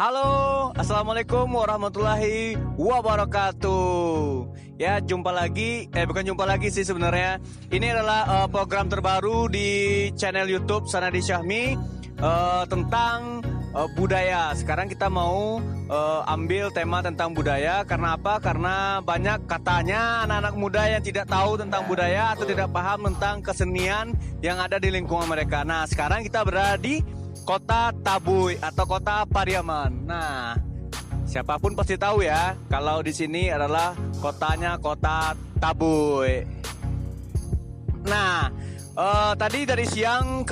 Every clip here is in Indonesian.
Halo, Assalamualaikum warahmatullahi wabarakatuh. Ya, bukan jumpa lagi sih sebenarnya. Ini adalah program terbaru di channel YouTube Sanadi Syahmi tentang budaya. Sekarang kita mau ambil tema tentang budaya. Karena apa? Karena banyak katanya anak-anak muda yang tidak tahu tentang budaya atau tidak paham tentang kesenian yang ada di lingkungan mereka. Nah, sekarang kita berada di Kota Tabuy atau Kota Pariaman. Nah, siapapun pasti tahu ya kalau di sini adalah kotanya Kota Tabuy. Nah, tadi dari siang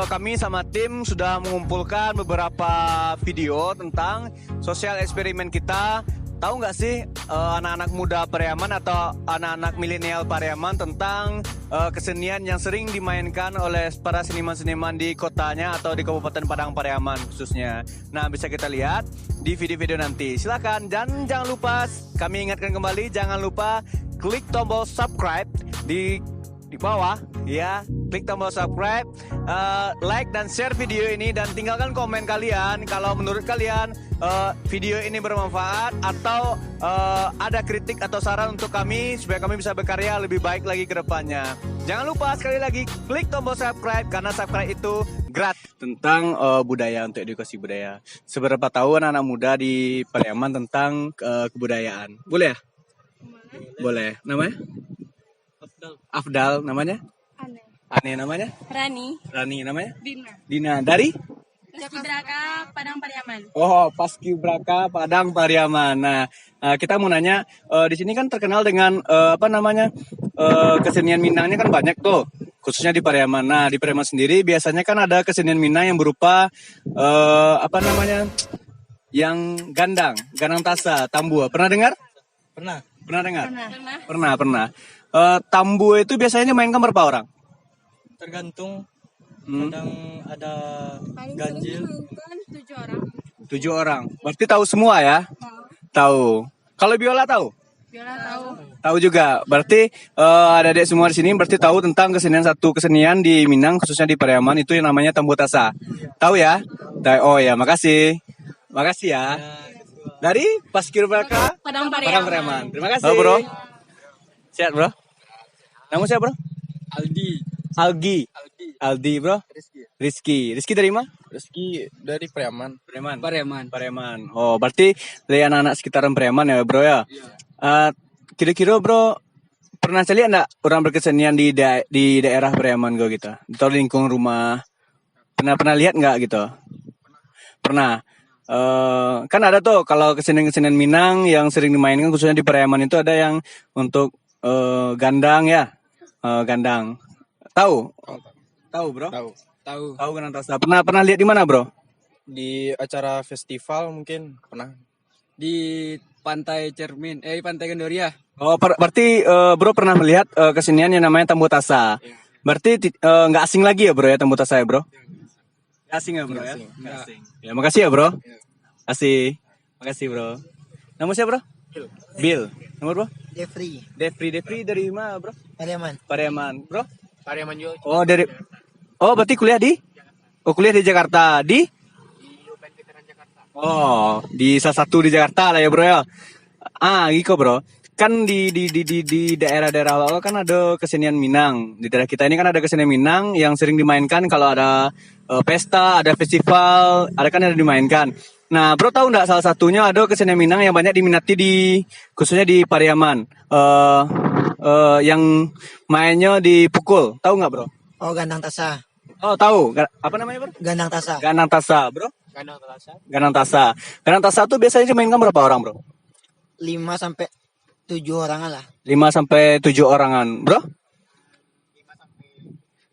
kami sama tim sudah mengumpulkan beberapa video tentang sosial eksperimen kita. Tahu nggak sih anak-anak muda Pariaman atau anak-anak milenial Pariaman tentang kesenian yang sering dimainkan oleh para seniman-seniman di kotanya atau di Kabupaten Padang Pariaman khususnya. Nah, bisa kita lihat di video-video nanti. Silakan, dan jangan lupa, kami ingatkan kembali, jangan lupa klik tombol subscribe di bawah ya, klik tombol subscribe, like dan share video ini, dan tinggalkan komen kalian kalau menurut kalian video ini bermanfaat atau ada kritik atau saran untuk kami supaya kami bisa berkarya lebih baik lagi ke depannya. Jangan lupa sekali lagi klik tombol subscribe karena subscribe itu gratis. Tentang budaya, untuk edukasi budaya. Seberapa tahu anak-anak muda di Pariaman tentang kebudayaan? Boleh ya? Boleh. Namanya? Afdal namanya? Ane namanya? Rani namanya? Dina. Dari? Paskibraka Padang Pariaman. Oh, Paskibraka Padang Pariaman. Nah, kita mau nanya, di sini kan terkenal dengan kesenian Minangnya kan banyak tuh, khususnya di Pariaman. Nah, di Pariaman sendiri biasanya kan ada kesenian Minang yang berupa yang gandang tasa, tambua. Pernah dengar? Pernah dengar? Pernah. Tambua itu biasanya dimainkan berapa orang? Tergantung, kadang ada ganjil. 7 orang. Berarti tahu semua ya? Tahu. Kalau biola tahu? Tahu juga. Berarti adik-adik semua di sini berarti tahu tentang satu kesenian di Minang, khususnya di Pariaman, itu yang namanya tambua tasa. Tahu ya? Oh ya, makasih. Makasih ya. Dari Paskibraka Padang Pariaman. Terima kasih. Bro. Sehat, bro? Nama siapa, bro? Aldi, bro? Rizky dari mana? Rizky dari Pariaman. Pariaman. Oh, berarti dari anak-anak sekitaran Pariaman ya, bro ya? Kira-kira, bro, pernah lihat enggak orang berkesenian di daerah Pariaman gitu? Atau di lingkungan rumah? Pernah lihat enggak gitu? Pernah. Kan ada tuh kalau kesenian Minang yang sering dimainkan khususnya di Pariaman itu ada yang untuk gandang ya. Gandang. Tahu, bro? Tahu gandang tasa. Pernah lihat di mana, bro? Di acara festival mungkin pernah. Di Pantai Gandoria. Oh, berarti bro pernah melihat kesenian yang namanya tambua tasa. Berarti nggak asing lagi ya, bro, ya, tambua tasa ya, bro? Nggak asing ya, bro, ya? Nggak asing. Ya, makasih ya, bro. Makasih, bro. Nama siapa, bro? Bill. Nomor, bro? Devri dari mana, bro? Pariaman, bro? Pariaman juga. Berarti kuliah di Jakarta. Di Oh, di salah satu di Jakarta lah ya, bro ya. Gitu, bro. Kan di daerah-daerah awal kan ada kesenian Minang. Di daerah kita ini kan ada kesenian Minang yang sering dimainkan kalau ada pesta, ada festival, ada dimainkan. Nah, bro tahu nggak salah satunya ada kesenian Minang yang banyak diminati khususnya di Pariaman. Yang mainnya dipukul. Tahu nggak, bro? Oh, gandang tasa. Oh, tahu. Apa namanya, bro? Gandang tasa. Gandang tasa, bro. Gandang tasa tuh biasanya dimainkan berapa orang, bro? 5 sampai 7 orangan lah. 5 sampai 7 orangan, bro?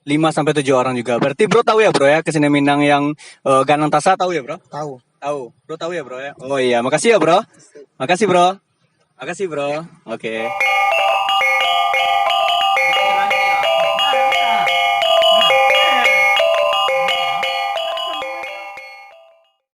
5 sampai 7 orang juga. Berarti bro tahu ya, bro, ya, kesenian Minang yang gandang tasa, tahu ya, bro? Tahu. Bro tahu ya, bro, ya? Oh iya, makasih ya, bro. Makasih, bro. Oke.